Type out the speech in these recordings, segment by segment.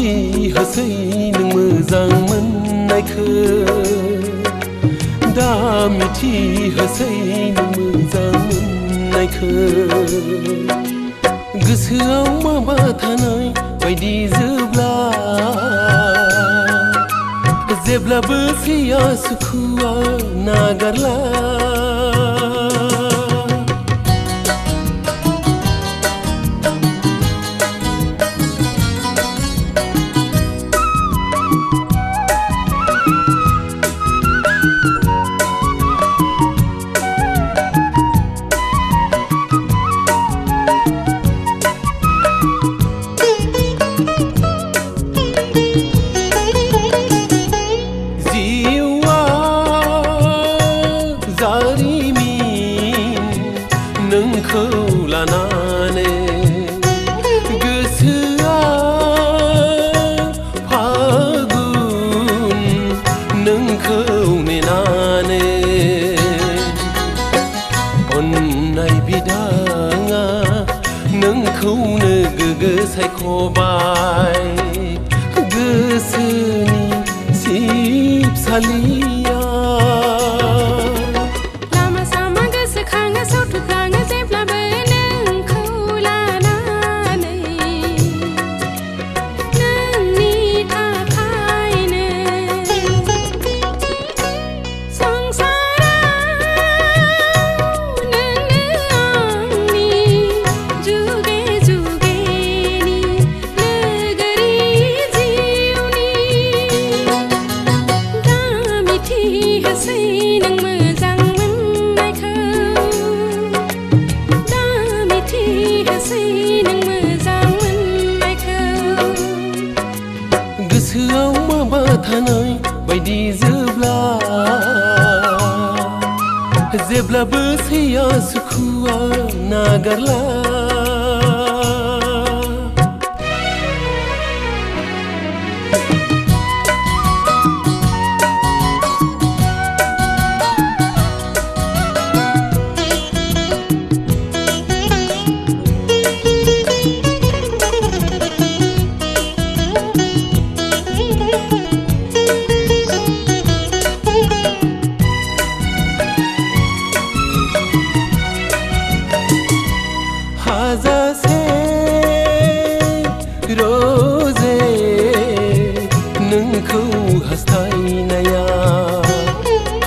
मिथिहोसै नों मोजां मोननायखौ दा मिथिहोसै नों मोजां मोननायखौ गोसोआव माबा थानाय बायदि जेब्लाबो फैया सुखुआ नागारला नोंखौ लानानै गोसोआ फागुन नोंखौ नेनानै अननाय बिदाङा नोंखौनो गोगो सायख'बाय गोसोनि सिबसालिया गोसोआव माबा थानाय बायदि जेब्लाबो सैया सुखुआ नागारला हाजासे रोजे नोंखौ हास्थायनाया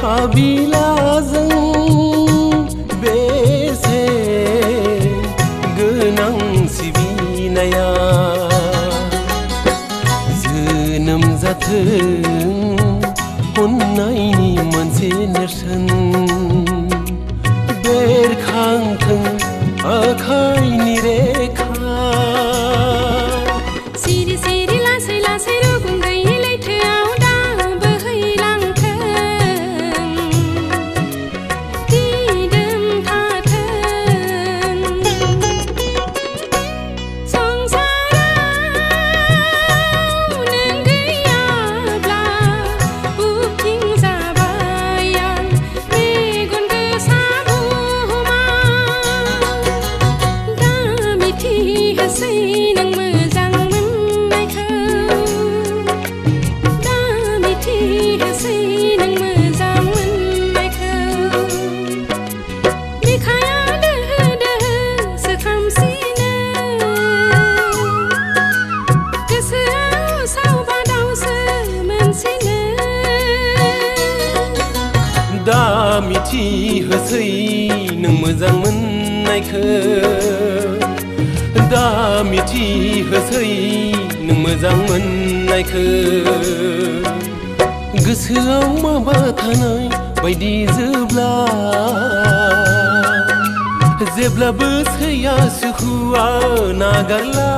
हाबिलाजों बेसे गोनां सिबिनाया जोनोम जाथों अननायनि मोनसे नेरसोन बेरखांथों आखाइनि रेखा सिरि सिरि लासै लासै रुगुं गैयै लैथोआव दा बोहैलांथों दिदोम थाथों संसाराव नों गैयाब्ला बुकिं जाबाय आं मेगन गोसा मिथिहोसै नों मोजां मोननायखौ दा मिथिहोसै नों मोजां मोननायखौ बिखाया दोहो दोहो सोखांसिनो गोसोआव सावबादावसो मोनसिनो दा मिथिहोसै नों मोजां मोननायखौ दा मिथिहोसै नों मोजां मोननायखौ गोसोआव माबा थानाय बायदि जेब्लाबो सैया सुखुआ नागारला